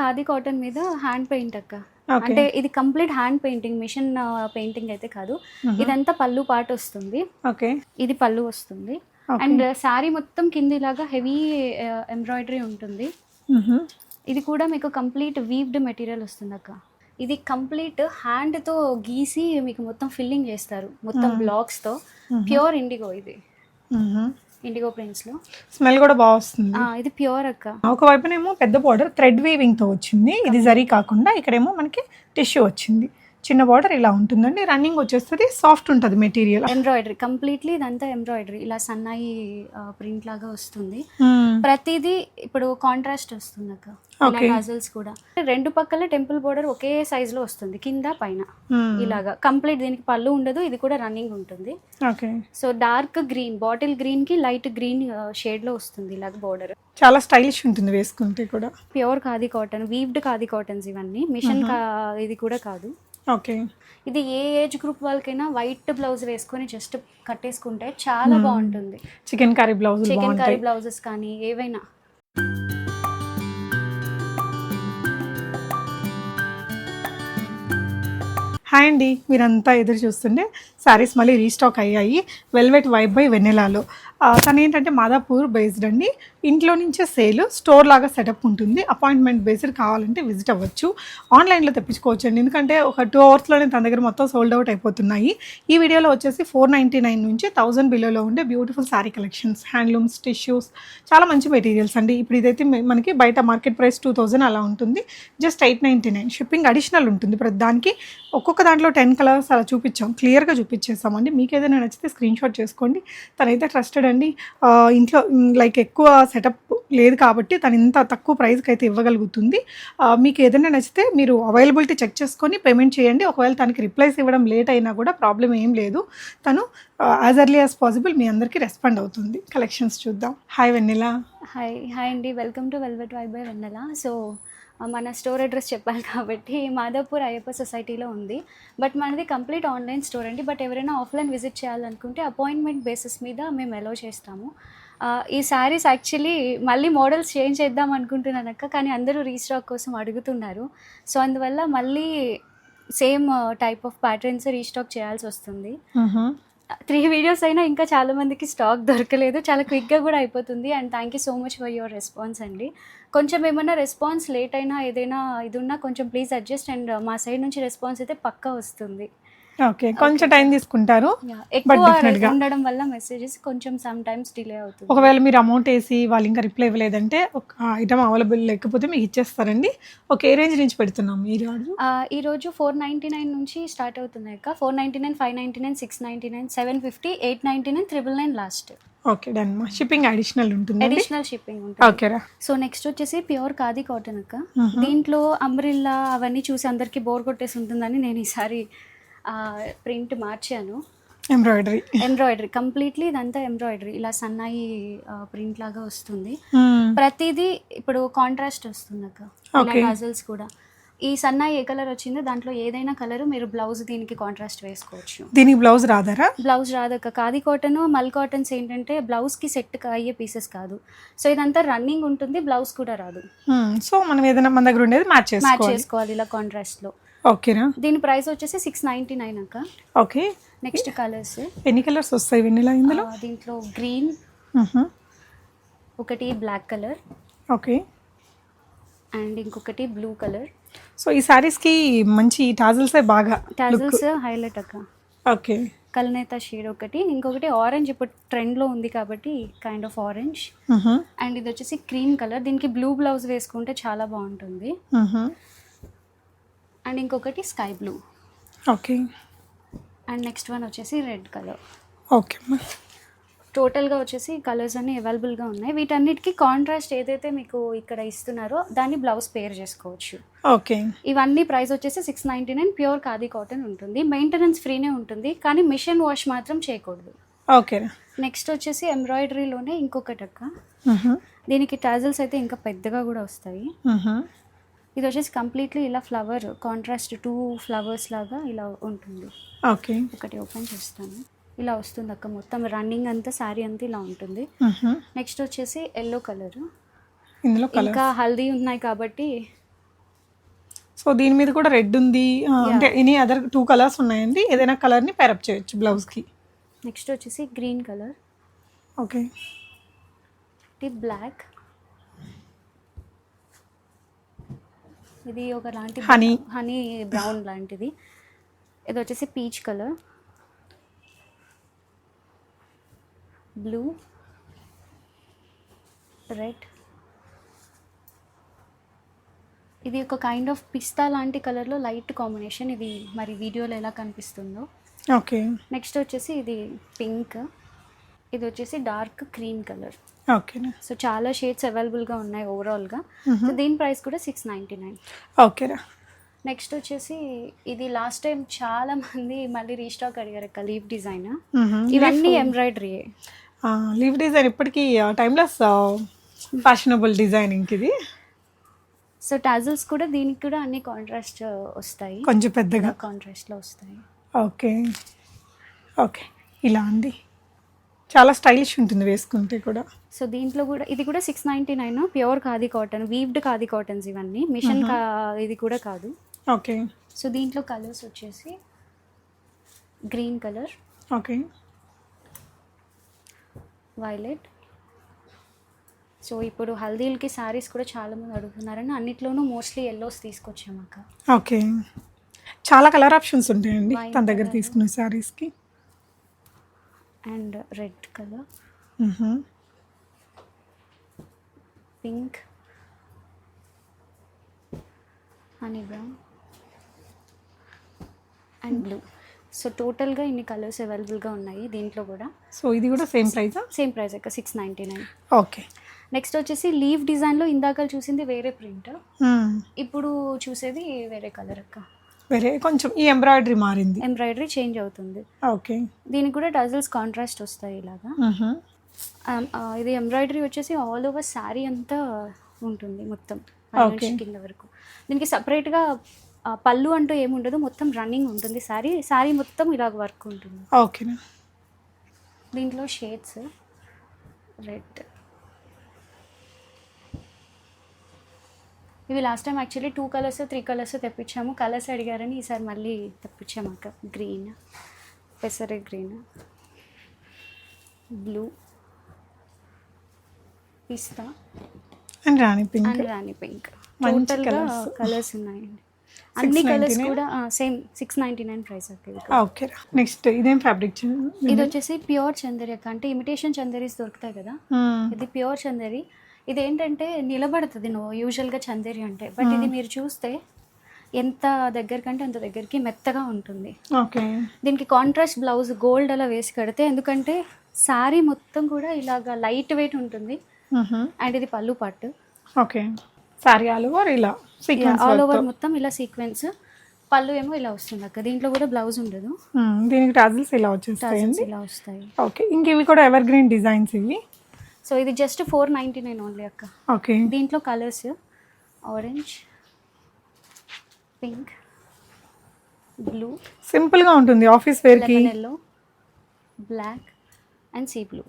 Khadi cotton మీద hand paint అక్క. Okay. అంటే ఇది complete hand painting, machine painting అయితే కాదు. ఇదంతా పళ్ళు పాటు వస్తుంది, ఓకే. ఇది పళ్ళు వస్తుంది. ఓకే. అండ్ శారీ మొత్తం కింద ఇలాగా హెవీ ఎంబ్రాయిడరీ ఉంటుంది. ఇది కూడా మీకు కంప్లీట్ వీవ్డ్ మెటీరియల్ వస్తుంది అక్క. ఇది కంప్లీట్ హ్యాండ్తో గీసి మీకు మొత్తం ఫిల్లింగ్ చేస్తారు, మొత్తం బ్లాక్స్తో. ప్యూర్ ఇండిగో, ఇది ఇండిగో ప్రింట్స్లో. స్మెల్ కూడా బాగా వస్తుంది. ఇది ప్యూర్ అక్క. ఒకవైపునేమో పెద్ద బార్డర్ థ్రెడ్ వీవింగ్తో వచ్చింది, ఇది జరీ కాకుండా. ఇక్కడేమో మనకి టిష్యూ వచ్చింది, చిన్న బార్డర్ ఇలా ఉంటుందండి. రన్నింగ్ వచ్చేస్తుంది, సాఫ్ట్ ఉంటుంది మెటీరియల్. ఎంబ్రాయిడరీ కంప్లీట్లీ, ఇదంతా ఎంబ్రాయిడరీ ఇలా సన్నాయి ప్రింట్ లాగా వస్తుంది. ప్రతిదీ ఇప్పుడు కాంట్రాస్ట్ వస్తుంది అక్క. నజల్స్ కూడా రెండు పక్కల టెంపుల్ బోర్డర్ ఒకే సైజ్ లో వస్తుంది, కింద పైన ఇలాగా కంప్లీట్. దీనికి పళ్ళు ఉండదు, ఇది కూడా రన్నింగ్ ఉంటుంది. So dark green, bottle green కి లైట్ గ్రీన్ షేడ్ లో వస్తుంది ఇలాగ బోర్డర్. చాలా స్టైలిష్ ఉంటుంది వేసుకుంటే కూడా. Pure khadi cotton, weaved khadi cottons ఇవన్నీ, మిషన్ ఇది కూడా కాదు. ఓకే. ఇది ఏ ఏజ్ గ్రూప్ వాళ్ళకైనా వైట్ బ్లౌజ్ వేసుకొని జస్ట్ కట్టేసుకుంటే చాలా బాగుంటుంది. Chikankari blouse, chikankari blouses కానీ ఏవైనా. హాయ్ అండి, మీరంతా ఎదురు చూస్తుండే శారీస్ మళ్ళీ రీస్టాక్ అయ్యాయి వెల్వెట్ వైబ్ బై వెన్నెలాలో. తను ఏంటంటే మాదాపూర్ బేస్డ్ అండి. ఇంట్లో నుంచే సేల్, స్టోర్ లాగా సెటప్ ఉంటుంది. అపాయింట్మెంట్ బేస్డ్ కావాలంటే విజిట్ అవ్వచ్చు, ఆన్లైన్లో తెప్పించుకోవచ్చు అండి. ఎందుకంటే ఒక 2 అవర్స్లోనే తన దగ్గర మొత్తం సోల్డ్ అవుట్ అయిపోతున్నాయి. ఈ వీడియోలో వచ్చేసి 499 నుంచి 1000 బిలోలో ఉండే beautiful sari collections, handlooms, tissues, చాలా మంచి మెటీరియల్స్ అండి. ఇప్పుడు ఇదైతే మనకి బయట మార్కెట్ ప్రైస్ 2000 అలా ఉంటుంది, జస్ట్ 899. షిప్పింగ్ అడిషనల్ ఉంటుంది ప్రతి దానికి. ఒక్కొక్క దాంట్లో 10 కలర్స్ అలా చూపించాం, క్లియర్గా చూపించేస్తామండి. మీకు ఏదైనా నచ్చితే స్క్రీన్ షాట్ చేసుకోండి. తనైతే ట్రస్టెడ్ అండి. ఇంట్లో లైక్ ఎక్కువ సెటప్ లేదు కాబట్టి తను ఇంత తక్కువ ప్రైస్కి అయితే ఇవ్వగలుగుతుంది. మీకు ఏదైనా నచ్చితే మీరు అవైలబిలిటీ చెక్ చేసుకొని పేమెంట్ చేయండి. ఒకవేళ తనకి రిప్లైస్ ఇవ్వడం లేట్ అయినా కూడా ప్రాబ్లం ఏం లేదు. తను యాజ్ ఎర్లీ యాజ్ పాసిబుల్ మీ అందరికీ రెస్పాండ్ అవుతుంది. కలెక్షన్స్ చూద్దాం. హాయ్ వెన్నెలా. హాయ్ అండి, welcome to velvet vibe by Vennela. So మన స్టోర్ అడ్రస్ చెప్పాలి కాబట్టి మాదాపూర్ అయ్యప్ప సొసైటీలో ఉంది. బట్ మనది కంప్లీట్ ఆన్లైన్ స్టోర్ అండి. బట్ ఎవరైనా ఆఫ్లైన్ విజిట్ చేయాలనుకుంటే అపాయింట్మెంట్ బేసిస్ మీద మేము అలౌ చేస్తాము. ఈ శారీస్ యాక్చువల్లీ మళ్ళీ మోడల్స్ చేంజ్ చేద్దాం అనుకుంటున్నాను అక్క, కానీ అందరూ రీస్టాక్ కోసం అడుగుతున్నారు. సో అందువల్ల మళ్ళీ same type of patterns restock చేయాల్సి వస్తుంది. 3 వీడియోస్ అయినా ఇంకా చాలా మందికి స్టాక్ దొరకలేదు, చాలా క్విక్గా కూడా అయిపోతుంది. And thank you so much for your response అండి. కొంచెం ఏమన్నా రెస్పాన్స్ లేట్ అయినా ఏదైనా ఇది ఉన్నా కొంచెం ప్లీజ్ అడ్జస్ట్. అండ్ మా సైడ్ నుంచి రెస్పాన్స్ అయితే పక్కా వస్తుంది. ఓకే, కొంచెం టైం తీసుకుంటారు, ఎక్కువ ఉండడం వల్ల మెసేజెస్ కొంచెం సమ్ టైమ్స్ డిలే అవుతుంది. ఒకవేళ మీరు అమౌంట్ వేసి వాళ్ళు ఇంకా రిప్లై ఇవ్వలేదంటే ఒక ఐటమ్ అవైలబుల్ లేకపోతే మీకు ఇచ్చేస్తారండి. ఒక ఏ రేంజ్ నుంచి పెడుతున్నాం ఈరోజు 499 నుంచి స్టార్ట్ అవుతున్నాయి అక్క. 499, 599, 699, 750, 899, 999 last. Okay done. Shipping additional ఉంటుంది, అడిషనల్ షిప్పింగ్ ఉంటుంది. ఓకేరా. సో నెక్స్ట్ వచ్చేసి ప్యూర్ ఖాదీ కాటన్ అక్క. దీంట్లో అంబ్రిల్లా అవన్నీ చూసి అందరికి బోర్ కొట్టేసి ఉంటుందని నేను ఈసారి ప్రింట్ మార్చాను. ఎంబ్రాయిడరీ కంప్లీట్లీ, ఇదంతా ఎంబ్రాయిడరీ ఇలా సన్నాయి ప్రింట్ లాగా వస్తుంది. ప్రతిదీ ఇప్పుడు కాంట్రాస్ట్ వస్తుంది అక్క. నజల్స్ కూడా ఈ సన్నాయి ఏ కలర్ వచ్చిందో దాంట్లో ఏదైనా కలర్ మీరు బ్లౌజ్ దీనికి కాంట్రాస్ట్ వేసుకోవచ్చు. దీనికి బ్లౌజ్ రాదారా? బ్లౌజ్ రాదక్క. ఖాదీ కాటన్, మల్ కాటన్స్ ఏంటంటే బ్లౌజ్కి సెట్ అయ్యే పీసెస్ కాదు. సో ఇదంతా రన్నింగ్ ఉంటుంది, బ్లౌజ్ కూడా రాదు. సో మనం ఏదైనా మన దగ్గర ఉండేది మ్యాచ్ చేసుకోవాలి ఇలా కాంట్రాస్ట్లో. ఓకేనా. దీని ప్రైస్ వచ్చేసి 699 అక్క. ఓకే. నెక్స్ట్ కలర్స్, ఎన్ని కలర్స్ వస్తాయి వెన్నెలా ఇందులో? దీంట్లో గ్రీన్, ఒకటి బ్లాక్ కలర్, ఓకే, అండ్ ఇంకొకటి బ్లూ కలర్. సో ఈ సారీస్ కి మంచి టాజిల్స్ బాగా హైలైట్ అక్క. ఓకే. కల్నేత షేడ్ ఒకటి, ఇంకొకటి ఆరెంజ్ ఇప్పుడు ట్రెండ్ లో ఉంది కాబట్టి కైండ్ ఆఫ్ ఆరెంజ్. అండ్ ఇది వచ్చేసి క్రీమ్ కలర్, దీనికి బ్లూ బ్లౌజ్ వేసుకుంటే చాలా బాగుంటుంది. అండ్ ఇంకొకటి sky blue. Okay. And next one వచ్చేసి రెడ్ కలర్. ఓకే. టోటల్గా వచ్చేసి కలర్స్ అన్నీ అవైలబుల్గా ఉన్నాయి. వీటన్నిటికీ కాంట్రాస్ట్ ఏదైతే మీకు ఇక్కడ ఇస్తున్నారో దాన్ని బ్లౌజ్ పేర్ చేసుకోవచ్చు. ఓకే. ఇవన్నీ ప్రైస్ వచ్చేసి 699. ప్యూర్ ఖాదీ కాటన్ ఉంటుంది, మెయింటెనెన్స్ ఫ్రీనే ఉంటుంది, కానీ మిషన్ వాష్ మాత్రం చేయకూడదు. ఓకే. నెక్స్ట్ వచ్చేసి ఎంబ్రాయిడరీలోనే ఇంకొకటి అక్క. దీనికి టాజిల్స్ అయితే ఇంకా పెద్దగా కూడా వస్తాయి. ఇది వచ్చేసి కంప్లీట్లీ ఇలా ఫ్లవర్ కాంట్రాస్ట్ 2 ఫ్లవర్స్ లాగా ఇలా ఉంటుంది. ఓకే. ఒకటి ఓపెన్ చేస్తాను, ఇలా వస్తుంది అక్క. మొత్తం రన్నింగ్ అంతా శారీ అంతా ఇలా ఉంటుంది. నెక్స్ట్ వచ్చేసి ఎల్లో కలర్. ఇంకా హల్దీ ఉన్నాయి కాబట్టి సో దీని మీద కూడా రెడ్ ఉంది, అంటే ఎనీ అదర్ 2 కలర్స్ ఉన్నాయండి. ఏదైనా కలర్ని పేరప్ చేయొచ్చు బ్లౌజ్కి. నెక్స్ట్ వచ్చేసి గ్రీన్ కలర్, ఓకే, ఇది బ్లాక్, ఇది ఒక లాంటి హనీ బ్రౌన్ లాంటిది. ఇది వచ్చేసి పీచ్ కలర్, బ్లూ, రెడ్, ఇది ఒక కైండ్ ఆఫ్ పిస్తా లాంటి కలర్లో లైట్ కాంబినేషన్. ఇది మరి వీడియోలో ఎలా కనిపిస్తుందో. ఓకే, నెక్స్ట్ వచ్చేసి ఇది పింక్, ఇది వచ్చేసి డార్క్ క్రీమ్ కలర్. ఓకేనా. సో చాలా షేడ్స్ అవైలబుల్గా ఉన్నాయి ఓవరాల్గా. సో దీని ప్రైస్ కూడా 699. ఓకేనా. నెక్స్ట్ వచ్చేసి ఇది లాస్ట్ టైం చాలా మంది మళ్ళీ రీస్టాక్ అడిగారు అక్క, లీఫ్ డిజైన్. ఇవన్నీ ఎంబ్రాయిడరీ. లీఫ్ డిజైన్ ఇప్పటికీ టైమ్లెస్ ఫ్యాషనబుల్ డిజైనింగ్ ఇది. సో టాజిల్స్ కూడా దీనికి కూడా అన్ని కాంట్రాస్ట్ వస్తాయి, కొంచెం పెద్దగా కాంట్రాస్ట్లో వస్తాయి. ఓకే ఓకే, ఇలా అండి, చాలా స్టైలిష్ ఉంటుంది వేసుకుంటే కూడా. సో దీంట్లో కూడా ఇది కూడా 699, pure khadi cotton, weaved khadi cottons ఇవన్నీ, మిషన్ ఇది కూడా కాదు. ఓకే. సో దీంట్లో కలర్స్ వచ్చేసి green colour, okay, violet. So ఇప్పుడు హల్దీలకి శారీస్ కూడా చాలామంది అడుగుతున్నారని అన్నిట్లోనూ మోస్ట్లీ ఎల్లోస్ తీసుకొచ్చాము అక్క. ఓకే, చాలా కలర్ ఆప్షన్స్ ఉంటాయండి తన దగ్గర తీసుకున్న శారీస్కి. And red colour, pink, honey brown and blue. So టోటల్గా ఇన్ని కలర్స్ అవైలబుల్గా ఉన్నాయి దీంట్లో కూడా. సో ఇది కూడా సేమ్ ప్రైస్? సేమ్ ప్రైస్ అక్క, 699. ఓకే. నెక్స్ట్ వచ్చేసి లీవ్ డిజైన్లో ఇందాక చూసింది వేరే ప్రింట్, ఇప్పుడు చూసేది వేరే కలర్ అక్క. వేరే కొంచెం ఈ ఎంబ్రాయిడరీ మారింది, ఎంబ్రాయిడరీ చేంజ్ అవుతుంది. ఓకే. దీనికి కూడా టజల్స్ కాంట్రాస్ట్ వస్తాయి ఇలాగా. ఇది ఎంబ్రాయిడరీ వచ్చేసి ఆల్ ఓవర్ శారీ అంతా ఉంటుంది మొత్తం కింద వరకు. దీనికి సపరేట్గా పళ్ళు అంటూ ఏముండదు, మొత్తం రన్నింగ్ ఉంటుంది శారీ. శారీ మొత్తం ఇలాగ వర్క్ ఉంటుంది. ఓకేనా. దీంట్లో షేడ్స్ రెడ్, ఇవి last time actually 2 colours 3 colours తెప్పించాము. కలర్స్ అడిగారని ఈసారి మళ్ళీ తెప్పించాము అక్క. గ్రీన్, పెసర గ్రీన్, బ్లూ, పిస్తా అండ్ రాణి పింక్. టోటల్గా కలర్స్ ఉన్నాయండి. అన్ని కలర్స్ కూడా సేమ్ 699 ప్రైస్ అక్క. ఓకే. నెక్స్ట్ ఇదేం ఫ్యాబ్రిక్? ఇది వచ్చేసి ప్యూర్ చందరి అక్క, అంటే ఇమిటేషన్ చందరీస్ దొరుకుతాయి కదా, ఇది ప్యూర్ చందరి. ఇది ఏంటంటే నిలబడుతుంది యూజువల్గా చందేరి అంటే, బట్ ఇది మీరు చూస్తే ఎంత దగ్గర కంటే అంత దగ్గరికి మెత్తగా ఉంటుంది. ఓకే. దీనికి కాంట్రాస్ట్ బ్లౌజ్ గోల్డ్ అలా వేసి కడితే, ఎందుకంటే శారీ మొత్తం కూడా ఇలాగా లైట్ వెయిట్ ఉంటుంది. అండ్ ఇది పళ్ళు పట్టు. ఓకే. శారీ ఆల్ ఓవర్ ఇలా సీక్వెన్స్, ఆల్ ఓవర్ మొత్తం ఇలా సీక్వెన్స్. పళ్ళు ఏమో ఇలా వస్తుంది అక్క. దీంట్లో కూడా బ్లౌజ్ ఉండదు, దీనికి టాజిల్స్ ఇలా వచ్చేస్తాయి, ఇలా వస్తాయి. ఓకే. ఇంక ఇవి కూడా ఎవర్ గ్రీన్ డిజైన్స్ ఇవి. సో ఇది జస్ట్ 499 ఓన్లీ అక్క. ఓకే. దీంట్లో కలర్స్ ఆరెంజ్, పింక్, బ్లూ, సింపుల్గా ఉంటుంది ఆఫీస్ వేర్కి, yellow, black and sea blue.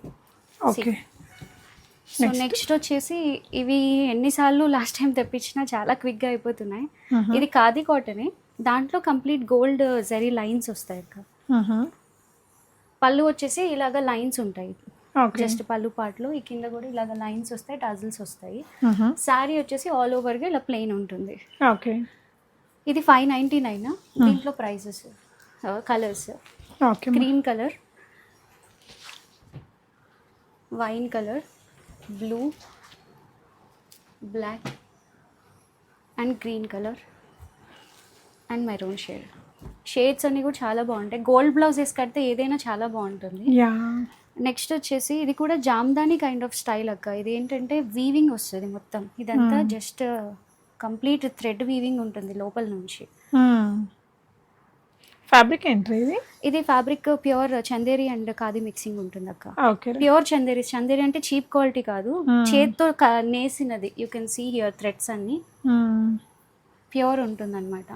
Okay. So next వచ్చేసి ఇవి ఎన్నిసార్లు లాస్ట్ టైం తెప్పించినా చాలా క్విక్గా అయిపోతున్నాయి. ఇది ఖాదీ కాటనే, దాంట్లో కంప్లీట్ గోల్డ్ జరీ లైన్స్ వస్తాయి అక్క. పళ్ళు వచ్చేసి ఇలాగ లైన్స్ ఉంటాయి, జస్ట్ పళ్ళు పాటలో ఈ కింద కూడా ఇలాగ లైన్స్ వస్తాయి, టజల్స్ వస్తాయి. శారీ వచ్చేసి ఆల్ ఓవర్గా ఇలా ప్లెయిన్ ఉంటుంది. ఓకే. ఇది 599. దీంట్లో prices colours cream colour, wine colour, blue, black and green colour and maroon shade. Shades అన్నీ కూడా చాలా బాగుంటాయి. గోల్డ్ బ్లౌజ్ వేసి కడితే ఏదైనా చాలా బాగుంటుంది. నెక్స్ట్ వచ్చేసి ఇది కూడా జామ్దాని కైండ్ ఆఫ్ స్టైల్ అక్క. ఇది ఏంటంటే వీవింగ్ వస్తుంది మొత్తం, ఇదంతా జస్ట్ కంప్లీట్ థ్రెడ్ వీవింగ్ ఉంటుంది లోపల నుంచి. ఫ్యాబ్రిక్ ఏంటి ఇది? ఇది fabric pure Chanderi and khadi mixing ఉంటుంది అక్క. ఓకే. ప్యూర్ చందేరి. చందేరి అంటే చీప్ క్వాలిటీ కాదు, చేత్తో నేసినది. You can see here threads అన్ని ప్యూర్ ఉంటుంది అనమాట.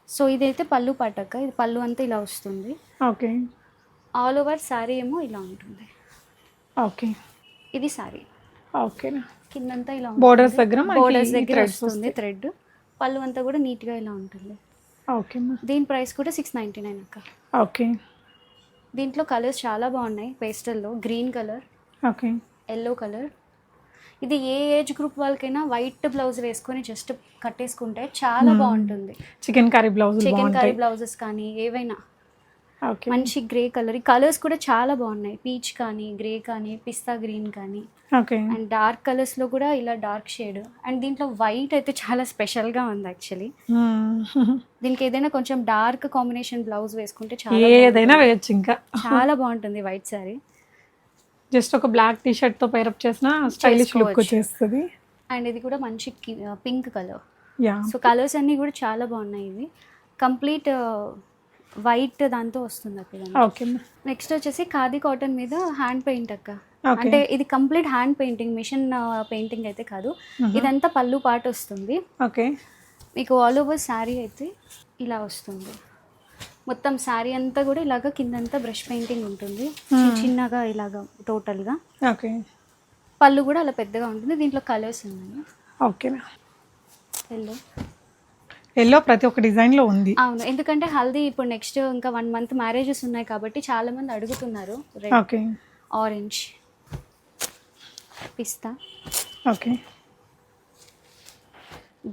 సో ఇదైతే పళ్ళు పట్టక్క, ఇది పళ్ళు అంతా ఇలా వస్తుంది. ఓకే. ఆల్ ఓవర్ శారీ ఏమో ఇలా ఉంటుంది. ఓకే. ఇది శారీ. ఓకే. కిందంతా ఇలా బోర్డర్స్ దగ్గర బోర్డర్స్ దగ్గర వస్తుంది థ్రెడ్. పళ్ళు అంతా కూడా నీట్గా ఇలా ఉంటుంది. ఓకే అమ్మా. దీని ప్రైస్ కూడా 699 అక్క. ఓకే దీంట్లో కలర్స్ చాలా బాగున్నాయి. పేస్టల్లో green colour, okay yellow colour. ఇది ఏ ఏజ్ గ్రూప్ వాళ్ళకైనా వైట్ బ్లౌజ్ వేసుకొని జస్ట్ కట్టేసుకుంటే చాలా బాగుంటుంది. Chikankari blouse chikankari blouses కానీ ఏవైనా. ఓకే మంచి గ్రే కలర్. ఈ కలర్స్ కూడా చాలా బాగున్నాయి. పీచ్ కానీ, గ్రే కానీ, పిస్తా గ్రీన్ కానీ, ఓకే అండ్ డార్క్ కలర్స్లో కూడా ఇలా డార్క్ షేడ్. అండ్ దీంట్లో వైట్ అయితే చాలా స్పెషల్గా ఉంది యాక్చువల్లీ. దీనికి ఏదైనా కొంచెం డార్క్ కాంబినేషన్ బ్లౌజ్ వేసుకుంటే చాలా ఏదైనా వేయచ్చు, ఇంకా చాలా బాగుంటుంది వైట్ సారీ. జస్ట్ ఒక బ్లాక్ టీ షర్ట్ తో పైరప్ చేసిన స్టైలిష్ లుక్ వచ్చేస్తుంది. అండ్ ఇది కూడా మంచి pink colour. Yeah so colours అన్నీ కూడా చాలా బాగున్నాయి. ఇవి కంప్లీట్ వైట్ దాంతో వస్తుంది అక్కడ. ఓకే నెక్స్ట్ వచ్చేసి ఖాదీ కాటన్ మీద హ్యాండ్ పెయింట్ అక్క. Okay. అంటే ఇది complete hand painting, machine painting అయితే కాదు. ఇదంతా పళ్ళు పాట వస్తుంది. ఓకే మీకు ఆల్ ఓవర్ శారీ అయితే ఇలా వస్తుంది. మొత్తం శారీ అంతా కూడా ఇలాగ కిందంతా బ్రష్ పెయింటింగ్ ఉంటుంది. చిన్నగా ఇలాగ టోటల్గా. ఓకే పళ్ళు కూడా అలా పెద్దగా ఉంటుంది. దీంట్లో కలర్స్ ఉన్నాయి. ఓకే ఎల్లో, ఎల్లో ప్రతి ఒక్క డిజైన్ లో ఉంది. అవును, ఎందుకంటే హల్దీ ఇప్పుడు నెక్స్ట్ ఇంకా 1 month మ్యారేజెస్ ఉన్నాయి కాబట్టి చాలా మంది అడుగుతున్నారు. Red, okay orange, pista, okay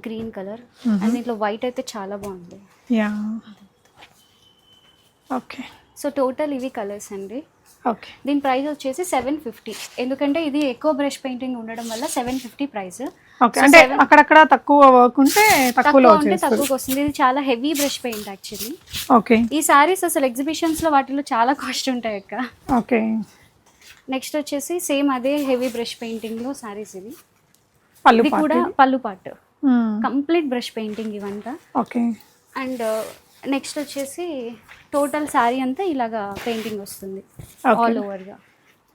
green colour. And దీంట్లో వైట్ అయితే చాలా బాగుంది. యా ఓకే సో టోటల్ ఇవి కలర్స్ అండి. ఓకే దీని ప్రైస్ వచ్చేసి 750. ఎందుకంటే ఇది ఎక్కువ బ్రష్ పెయింటింగ్ ఉండడం వల్ల 750 ప్రైస్. ఓకే అంటే అక్కడక్కడ తక్కువ వర్క్ ఉంటే తక్కువలో తక్కువ ఉంటే వచ్చేస్తుంది. తక్కువకి వస్తుంది. ఇది చాలా heavy brush paint actually. Okay ఈ సారీస్ అసలు ఎగ్జిబిషన్స్ లో వాటిలో చాలా కాస్ట్ ఉంటాయి అక్క. ఓకే నెక్స్ట్ వచ్చేసి సేమ్ అదే హెవీ బ్రష్ పెయింటింగ్ లో సారీస్. ఇది పళ్ళు ఇది కూడా పళ్ళు పాటు మ్మ్. కంప్లీట్ బ్రష్ పెయింటింగ్ ఇవంతా. ఓకే అండ్ నెక్స్ట్ వచ్చేసి టోటల్ శారీ అంతా ఇలాగా పెయింటింగ్ వస్తుంది Okay. ఆల్ ఓవర్గా.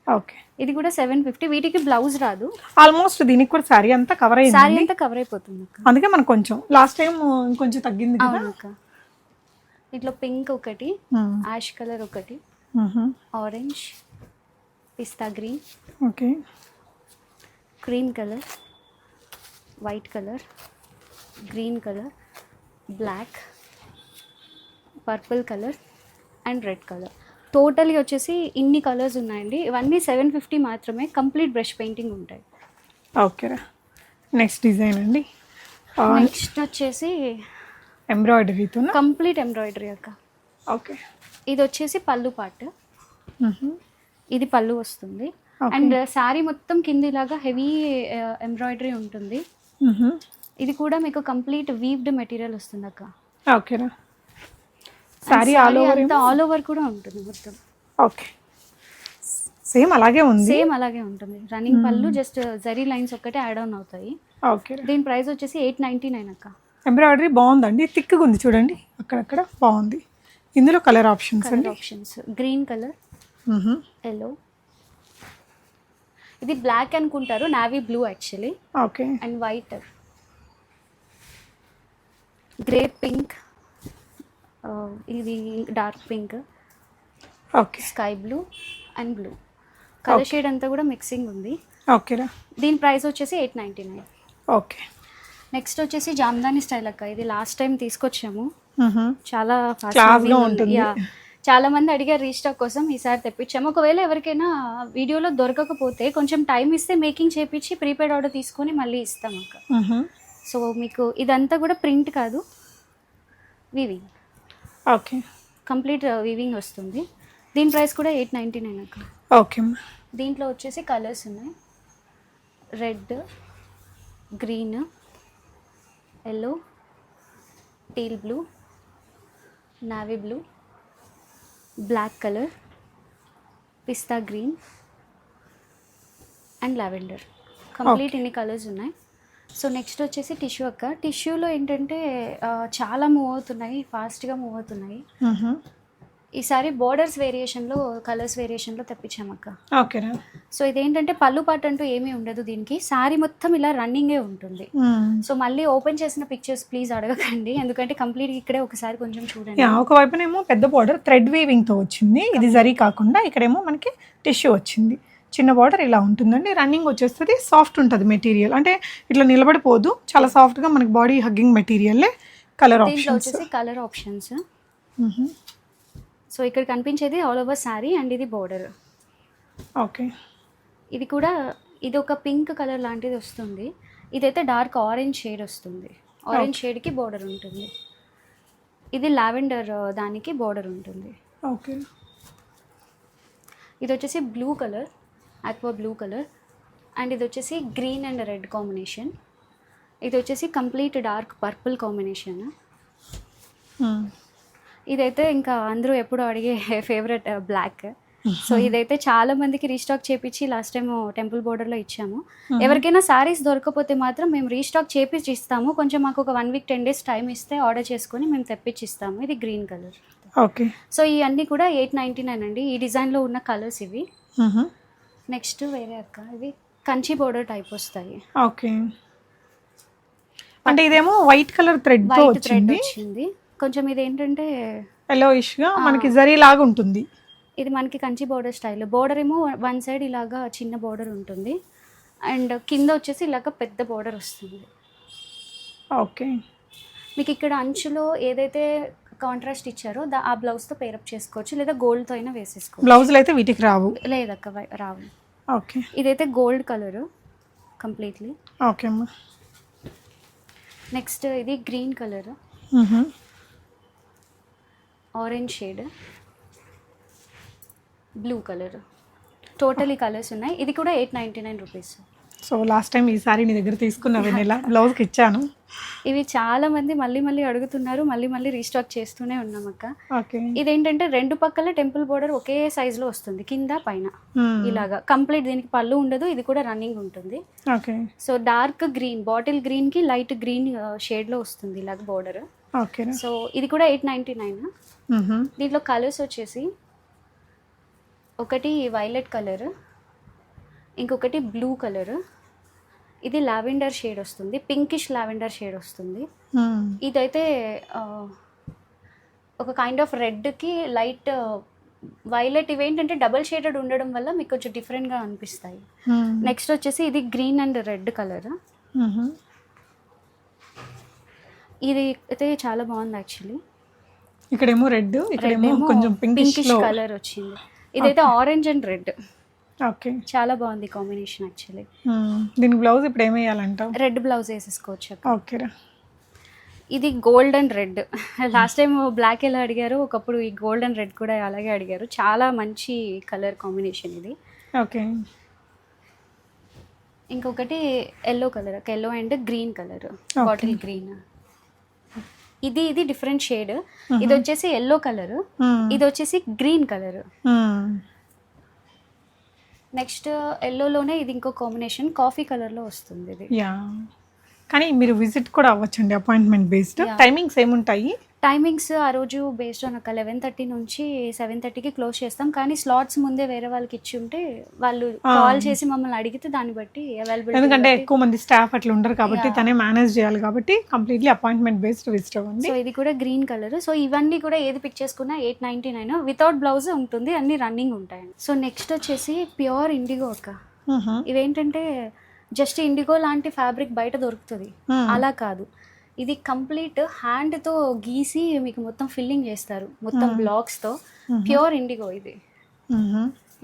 ఓకే ఇది కూడా 750. వీటికి బ్లౌజ్ రాదు. ఆల్మోస్ట్ దీనికి కూడా శారీ అంతా కవర్ శారీ అయింది. అంతా కవర్ అయిపోతుంది అక్క. అందుకే మనకు కొంచెం లాస్ట్ టైం ఇంకొంచెం తగ్గింది కదా. అవును అక్క. ఇట్లా పింక్ ఒకటి, మ్మ్. యాష్ కలర్ ఒకటి, మ్మ్. Orange, pista green, okay cream colour, white colour, green colour, black, purple colour and red colour. టోటల్గా వచ్చేసి ఇన్ని కలర్స్ ఉన్నాయండి. ఇవన్నీ 750 మాత్రమే. కంప్లీట్ బ్రష్ పెయింటింగ్ ఉంటాయి. ఓకేరా. నెక్స్ట్ డిజైన్ అండి, నెక్స్ట్ వచ్చేసి ఎంబ్రాయిడరీతో. కంప్లీట్ ఎంబ్రాయిడరీ అక్క. ఓకే ఇది వచ్చేసి పళ్ళు పార్ట్. ఇది పళ్ళు వస్తుంది. అండ్ శారీ మొత్తం కింద ఇలాగా హెవీ ఎంబ్రాయిడరీ ఉంటుంది. ఇది కూడా మీకు కంప్లీట్ వీవ్డ్ మెటీరియల్ వస్తుంది అక్క. ఓకేరా. శారీ ఆల్ ఓవర్ అంతా ఆల్ ఓవర్ కూడా ఉంటుంది మొత్తం. ఓకే సేమ్ అలాగే ఉంది. సేమ్ అలాగే ఉంటుంది. రన్నింగ్ పళ్ళు, జస్ట్ జరీ లైన్స్ ఒక్కటే యాడ్ ఆన్ అవుతాయి. ఓకే. దీని ప్రైస్ వచ్చేసి 899 అక్క. ఎంబ్రాయిడరీ బాగుందండి, థిక్గా ఉంది చూడండి, అక్కడక్కడ బాగుంది. ఇందులో కలర్ ఆప్షన్స్ అండి. ఆప్షన్స్ గ్రీన్ కలర్, ఎల్లో, ఇది బ్లాక్ అనుకుంటారు, navy blue actually, okay and white, grey pink, ఇది dark pink, okay sky blue and blue. Colour shade అంతా కూడా మిక్సింగ్ ఉంది. ఓకేరా. దీని ప్రైస్ వచ్చేసి 899. ఓకే. నెక్స్ట్ వచ్చేసి జామ్దాని స్టైల్ అక్క. ఇది లాస్ట్ టైం తీసుకొచ్చాము, చాలా క్లాస్గా ఉంటుంది. చాలా మంది అడిగారు రీస్టాక్ కోసం, ఈసారి తెప్పించాము. ఒకవేళ ఎవరికైనా వీడియోలో దొరకకపోతే కొంచెం టైం ఇస్తే మేకింగ్ చేపించి ప్రీపెయిడ్ ఆర్డర్ తీసుకొని మళ్ళీ ఇస్తాం అక్క. సో మీకు ఇదంతా కూడా ప్రింట్ కాదు, వీవింగ్. ఓకే. కంప్లీట్ వీవింగ్ వస్తుంది. దీని ప్రైస్ కూడా 899 అక్క. ఓకే. దీంట్లో వచ్చేసి కలర్స్ ఉన్నాయి, red, green, yellow, teal blue, navy blue, black colour, pista green and lavender. Complete ఇన్ని కలర్స్ ఉన్నాయి. సో నెక్స్ట్ వచ్చేసి టిష్యూ అక్క. టిష్యూలో ఏంటంటే చాలా మూవ్ అవుతున్నాయి, ఫాస్ట్గా మూవ్ అవుతున్నాయి. ఈసారి బోర్డర్స్ వేరియేషన్లో, కలర్స్ వేరియేషన్లో తెప్పించామక్క. ఓకేనా. సో ఇదేంటంటే పళ్ళు పాట అంటూ ఏమీ ఉండదు దీనికి, శారీ మొత్తం ఇలా రన్నింగే ఉంటుంది. సో మళ్ళీ ఓపెన్ చేసిన పిక్చర్స్ ప్లీజ్ అడగకండి, ఎందుకంటే కంప్లీట్ ఇక్కడే ఒకసారి కొంచెం చూడండి. ఒకవైపునేమో పెద్ద బోర్డర్ థ్రెడ్ వీవింగ్ తో వచ్చింది, ఇది జరీ కాకుండా, ఇక్కడేమో మనకి టిష్యూ వచ్చింది. చిన్న బార్డర్ ఇలా ఉంటుందండి. రన్నింగ్ వచ్చేస్తుంది, సాఫ్ట్ ఉంటుంది మెటీరియల్, అంటే ఇట్లా నిలబడిపోదు, చాలా సాఫ్ట్గా మనకి బాడీ హగ్గింగ్ మెటీరియల్లే. కలర్ దీంట్లో ఆప్షన్స్. వచ్చేసి కలర్ ఆప్షన్స్. సో ఇక్కడ కనిపించేది ఆల్ ఓవర్ శారీ అండ్ ఇది బోర్డర్. ఓకే. ఇది కూడా ఇది ఒక పింక్ కలర్ లాంటిది వస్తుంది. ఇదైతే డార్క్ ఆరెంజ్ షేడ్ వస్తుంది. ఆరెంజ్ షేడ్కి బోర్డర్ ఉంటుంది. ఇది లావెండర్ దానికి బోర్డర్ ఉంటుంది. ఓకే. ఇది వచ్చేసి blue colour, aqua blue colour, and ఇది వచ్చేసి గ్రీన్ అండ్ రెడ్ కాంబినేషన్. ఇది వచ్చేసి కంప్లీట్ డార్క్ పర్పుల్ కాంబినేషన్. ఇదైతే ఇంకా అందరూ ఎప్పుడు అడిగే ఫేవరెట్ బ్లాక్. సో ఇదైతే చాలా మందికి రీస్టాక్ చేపించి లాస్ట్ టైం టెంపుల్ బోర్డర్లో ఇచ్చాము. ఎవరికైనా శారీస్ దొరకకపోతే మాత్రం మేము రీస్టాక్ చేపించి ఇస్తాము. కొంచెం మాకు ఒక 1 వీక్ 10 డేస్ టైం ఇస్తే ఆర్డర్ చేసుకొని మేము తెప్పించి ఇస్తాము. ఇది గ్రీన్ కలర్. ఓకే. సో ఇవన్నీ కూడా 899 అండి. ఈ డిజైన్లో ఉన్న కలర్స్ ఇవి. నెక్స్ట్ వేరే అక్క, ఇవి కంచి బోర్డర్ టైప్ వస్తాయి. ఓకే. అంటే ఇదేమో వైట్ కలర్ థ్రెడ్ వచ్చింది. కొంచెం ఇది ఏంటంటే ఎల్లోయిష్ గా మనకి జరీ లాగా ఉంటుంది. ఇది మనకి కంచి బోర్డర్ స్టైల్. బోర్డర్ ఏమో వన్ సైడ్ ఇలాగా చిన్న బోర్డర్ ఉంటుంది అండ్ కింద వచ్చేసి ఇలాగ పెద్ద బోర్డర్ వస్తుంది. ఓకే. మీకు ఇక్కడ అంచులో ఏదైతే కాంట్రాస్ట్ ఇచ్చారో ఆ బ్లౌజ్తో పేరప్ చేసుకోవచ్చు, లేదా గోల్డ్తో అయినా వేసేసుకోవచ్చు. బ్లౌజులు అయితే వీటికి రావు. లేదక్క రావు. ఓకే. ఇదైతే గోల్డ్ కలర్ కంప్లీట్లీ. ఓకే అమ్మా. నెక్స్ట్ ఇది green colour, orange shade, blue colour, totally colours ఉన్నాయి. ఇది కూడా 899 రూపీస్. సో లాస్ట్ టైం ఈ సారీ నీ దగ్గర తీసుకున్న వెనెలా బ్లౌజ్కి ఇచ్చాను. ఇవి చాలా మంది మళ్ళీ అడుగుతున్నారు, మళ్ళీ రీస్టాక్ చేస్తూనే ఉన్నాం అక్క. ఓకే. ఇదేంటంటే రెండు పక్కల టెంపుల్ బోర్డర్ ఒకే సైజులో వస్తుంది, కింద పైన ఇలాగా కంప్లీట్. దీనికి పళ్ళు ఉండదు, ఇది కూడా రన్నింగ్ ఉంటుంది. Okay. So dark green, bottle green కి లైట్ గ్రీన్ షేడ్ లో వస్తుంది ఇలాగ బోర్డర్. ఓకే. సో ఇది కూడా 899. దీంట్లో కలర్స్ వచ్చేసి ఒకటి వైలెట్ కలర్, ఇంకొకటి బ్లూ కలర్, ఇది లావెండర్ షేడ్ వస్తుంది, పింకిష్ లావెండర్ షేడ్ వస్తుంది. ఇదైతే ఒక కైండ్ ఆఫ్ రెడ్కి లైట్ వైలెట్. ఇవేంటంటే డబల్ షేడెడ్ ఉండడం వల్ల మీకు కొంచెం డిఫరెంట్గా అనిపిస్తాయి. నెక్స్ట్ వచ్చేసి ఇది గ్రీన్ అండ్ రెడ్ కలర్. ఇది అయితే చాలా బాగుంది యాక్చువల్లీ. ఇక్కడేమో రెడ్, ఇక్కడేమో కొంచెం పింకిష్ కలర్ వచ్చింది. ఇదైతే ఆరెంజ్ అండ్ రెడ్. ఓకే. చాలా బాగుంది కాంబినేషన్ యాక్చువల్లీ. దీని బ్లౌజ్ ఇప్పుడు ఏం వేయాలంటావు? రెడ్ బ్లౌజ్ వేసేసుకోవచ్చు. ఓకే. ఇది gold and red. Last time black ఎలా అడిగారు, ఒకప్పుడు ఈ గోల్డ్ అండ్ రెడ్ కూడా అలాగే అడిగారు. చాలా మంచి కలర్ కాంబినేషన్ ఇది. ఓకే. ఇంకొకటి yellow colour, yellow and green colour, bottle green. ఇది డిఫరెంట్ షేడ్. ఇది వచ్చేసి ఎల్లో కలర్, ఇది వచ్చేసి గ్రీన్ కలర్. నెక్స్ట్ ఎల్లోలోనే ఇది ఇంకో కాంబినేషన్ కాఫీ కలర్లో వస్తుంది ఇది. యా, కానీ మీరు విజిట్ కూడా అవ్వచ్చండి, అపాయింట్మెంట్ బేస్డ్. టైమింగ్స్ ఏముంటాయి? టైమింగ్స్ ఆ రోజు బేస్డ్ ఆన్ ఒక 11:30 నుంచి 7:30కి క్లోజ్ చేస్తాం. కానీ స్లాట్స్ ముందే వేరే వాళ్ళకి ఇచ్చి ఉంటే వాళ్ళు కాల్ చేసి మమ్మల్ని అడిగితే దాన్ని బట్టి అవైలబుల్. ఎందుకంటే ఎక్కువ మంది స్టాఫ్ అట్లా ఉండరు కాబట్టి తనే మేనేజ్ చేయాలి కాబట్టి కంప్లీట్లీ అపాయింట్మెంట్ బేస్డ్ విజిట్ అవ్వండి. సో ఇది కూడా గ్రీన్ కలర్. సో ఇవన్నీ కూడా ఏది పిక్ చేసుకున్నా 899 వితౌట్ బ్లౌజ్ ఉంటుంది, అన్ని రన్నింగ్ ఉంటాయండి. సో నెక్స్ట్ వచ్చేసి ప్యూర్ ఇండిగో అక్క. ఇవేంటంటే జస్ట్ ఇండిగో లాంటి ఫ్యాబ్రిక్ బయట దొరుకుతుంది, అలా కాదు. ఇది కంప్లీట్ హ్యాండ్తో గీసి మీకు మొత్తం ఫిల్లింగ్ చేస్తారు, మొత్తం బ్లాక్స్తో. ప్యూర్ ఇండిగో ఇది,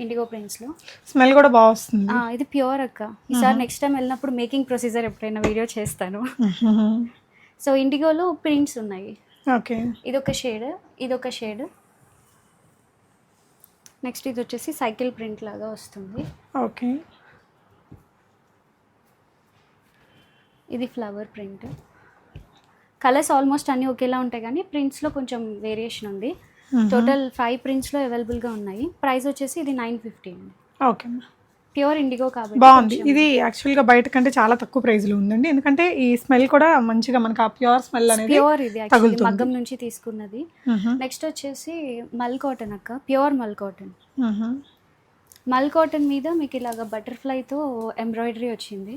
ఇండిగో ప్రింట్స్లో. స్మెల్ కూడా బాగా వస్తుంది. ఇది ప్యూర్ అక్క. ఈసారి నెక్స్ట్ టైం వెళ్ళినప్పుడు మేకింగ్ ప్రొసీజర్ ఎప్పుడైనా వీడియో చేస్తాను. సో ఇండిగోలో ప్రింట్స్ ఉన్నాయి. ఓకే. ఇదొక షేడ్, ఇదొక షేడ్. నెక్స్ట్ ఇది వచ్చేసి సైకిల్ ప్రింట్ లాగా వస్తుంది. ఓకే. ఇది ఫ్లవర్ ప్రింట్. కలర్స్ ఆల్మోస్ట్ అన్నీ ఒకేలా ఉంటాయి కానీ ప్రింట్స్లో కొంచెం వేరియేషన్ ఉంది. టోటల్ 5 ప్రింట్స్లో అవైలబుల్గా ఉన్నాయి. ప్రైస్ వచ్చేసి ఇది 950 అండి. ఓకే. ప్యూర్ ఇండిగో కాబట్టి బాగుంది. ఇది యాక్చువల్గా బయట కంటే చాలా తక్కువ ప్రైస్లో ఉందండి, ఎందుకంటే ఈ స్మెల్ కూడా మంచిగా మనకి ఆ ప్యూర్ స్మెల్ అనేది ప్యూర్. ఇది యాక్చువల్లీ మగ్గం నుంచి తీసుకున్నది. నెక్స్ట్ వచ్చేసి మల్ కాటన్ అక్క, ప్యూర్ మల్ కాటన్. మల్ కాటన్ మీద మీకు ఇలాగ బటర్ఫ్లైతో ఎంబ్రాయిడరీ వచ్చింది.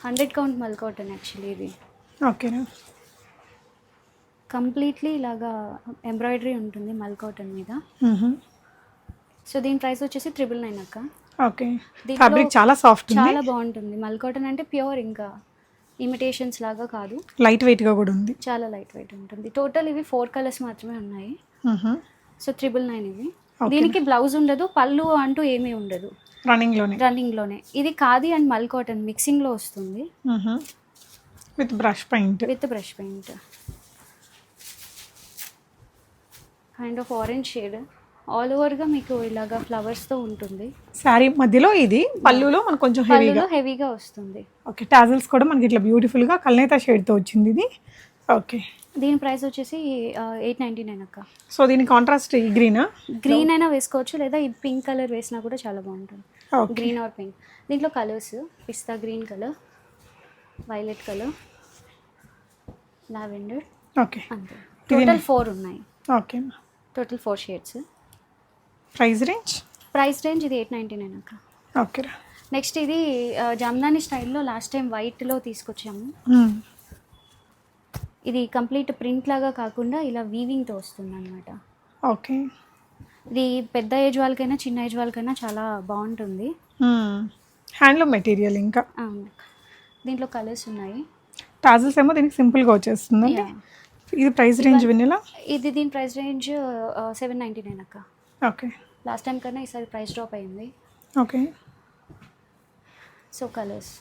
100 కౌంట్ మల్ కాటన్ యాక్చువల్లీ ఇది. ఓకేనా. కంప్లీట్లీ ఇలాగా ఎంబ్రాయిడరీ ఉంటుంది మల్ కాటన్ మీద. సో దీని ప్రైస్ వచ్చేసి 999 అక్క. ఓకే, దీంట్లో ఫ్యాబ్రిక్ చాలా సాఫ్ట్ ఉంది, చాలా బాగుంటుంది. మల్ కాటన్ అంటే ప్యూర్, ఇంకా ఇమిటేషన్స్ లాగా కాదు, లైట్ వెయిట్గా కూడా ఉంది. చాలా లైట్ వెయిట్ ఉంటుంది. టోటల్ ఇవి 4 కలర్స్ మాత్రమే ఉన్నాయి. మ్హూ. సో 999 ఇవి. దీనికి బ్లౌజ్ ఉండదు, పళ్ళు అంటూ ఏమీ ఉండదు, రన్నింగ్లోనే. రన్నింగ్లోనే. ఇది ఖాదీ అండ్ మల్ కాటన్ మిక్సింగ్లో వస్తుంది, with brush paint. With brush paint. Kind of orange shade, all ఓవర్గా మీకు ఇలాగా ఫ్లవర్స్తో ఉంటుంది. శారీ మధ్యలో ఇది, పళ్ళులో మనకు కొంచెం హెవీగా, పళ్ళులో హెవీగా వస్తుంది. ఓకే, టాజల్స్ కూడా మనకి ఇట్లా బ్యూటిఫుల్గా కల్నేత షేడ్తో వచ్చింది ఇది. ఓకే, దీని ప్రైస్ వచ్చేసి 899 అక్క. సో దీని కాంట్రాస్ట్ ఈ గ్రీనా? గ్రీన్ అయినా వేసుకోవచ్చు, లేదా ఈ పింక్ కలర్ వేసినా కూడా చాలా బాగుంటుంది. Okay, green or pink. దీంట్లో కలర్స్ పిస్తా green colour, violet colour, lavender, okay, అంతే. టోటల్ 4 ఉన్నాయి. Okay, total 4 shades. Price range? Price range ఇది 899 అక్క. ఓకే. నెక్స్ట్ ఇది జామ్దాని స్టైల్లో లాస్ట్ టైం వైట్లో తీసుకొచ్చాము. ఇది కంప్లీట్ ప్రింట్ లాగా కాకుండా ఇలా వీవింగ్తో వస్తుంది అనమాట. ఓకే, ఇది పెద్ద ఏజ్ వాళ్ళకైనా చిన్న ఏజ్ వాళ్ళకైనా చాలా బాగుంటుంది. Handloom material. ఇంకా అవును. దీంట్లో కలర్స్ ఉన్నాయి. టాజల్స్ ఏమో దీనికి సింపుల్గా వచ్చేస్తుందండి. Yeah. ఇది ప్రైస్ రేంజ్ వెన్నెలా? ఇది దీని ప్రైస్ రేంజ్ 799 అక్క. ఓకే, లాస్ట్ టైం కన్నా ఈసారి ప్రైస్ డ్రాప్ అయింది. ఓకే. So colours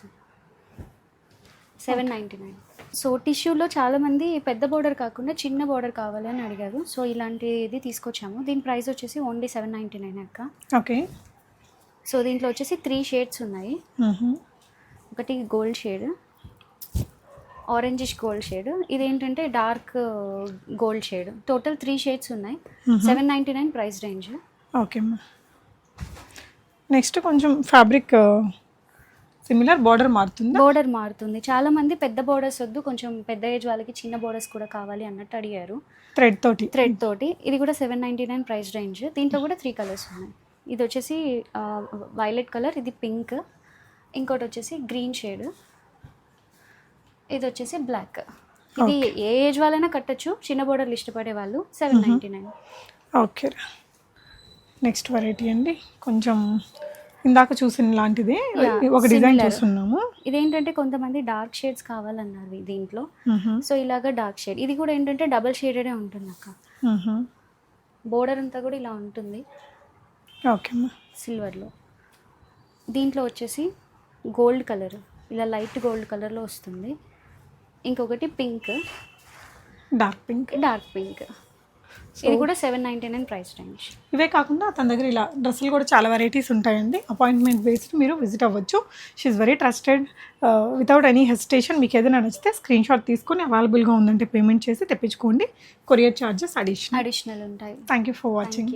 799. సో టిష్యూలో చాలామంది పెద్ద బోర్డర్ కాకుండా చిన్న బోర్డర్ కావాలి అని అడిగారు. సో ఇలాంటిది తీసుకొచ్చాము. దీని ప్రైస్ వచ్చేసి ఓన్లీ 799 అక్క. ఓకే. సో దీంట్లో వచ్చేసి 3 షేడ్స్ ఉన్నాయి. ఒకటి gold shade, orangish gold shade, ఇదేంటంటే dark gold shade. Total 3 shades ఉన్నాయి. 799 ప్రైస్ రేంజ్. ఓకే అమ్మా. నెక్స్ట్ కొంచెం ఫ్యాబ్రిక్ సిమిలర్, బోర్డర్ మారుతుంది. బోర్డర్ మారుతుంది. చాలా మంది పెద్ద బోర్డర్స్ వద్దు, కొంచెం పెద్ద ఏజ్ వాళ్ళకి చిన్న బోర్డర్స్ కూడా కావాలి అన్నట్టు అడిగారు. థ్రెడ్ తోటి. ఇది కూడా 799 ప్రైస్ రేంజ్. దీంట్లో కూడా 3 కలర్స్ ఉన్నాయి. ఇది వచ్చేసి వైలెట్ కలర్, ఇది పింక్, ఇంకోటి వచ్చేసి గ్రీన్ షేడ్, ఇది వచ్చేసి బ్లాక్. ఇది ఏ ఏజ్ వాళ్ళైనా కట్టచ్చు, చిన్న బోర్డర్లు ఇష్టపడే వాళ్ళు 799. ఓకే. నెక్స్ట్ వెరైటీ అండి, కొంచెం ఇందాక చూసిన లాంటిదే ఒక డిజైన్ చూస్తున్నాము. ఇదేంటంటే కొంతమంది డార్క్ షేడ్స్ కావాలన్నారు దీంట్లో. సో ఇలాగా డార్క్ షేడ్. ఇది కూడా ఏంటంటే డబల్ షేడెడే ఉంటుంది అక్క. బోర్డర్ అంతా కూడా ఇలా ఉంటుంది. ఓకే, సిల్వర్లో. దీంట్లో వచ్చేసి గోల్డ్ కలర్, ఇలా లైట్ గోల్డ్ కలర్లో వస్తుంది. ఇంకొకటి పింక్, డార్క్ పింక్. ఇది కూడా 799 ప్రైస్ రేంజ్. ఇవే కాకుండా తన దగ్గర ఇలా డ్రెస్సులు కూడా చాలా వెరైటీస్ ఉంటాయండి. అపాయింట్మెంట్ బేస్డ్ మీరు విజిట్ అవ్వచ్చు. She's very trusted. Without any hesitation మీకు ఏదైనా నచ్చితే స్క్రీన్ షాట్ తీసుకొని అవైలబుల్గా ఉందంటే పేమెంట్ చేసి తెప్పించుకోండి. కొరియర్ ఛార్జెస్ అడిషనల్ ఉంటాయి. Thank you for watching.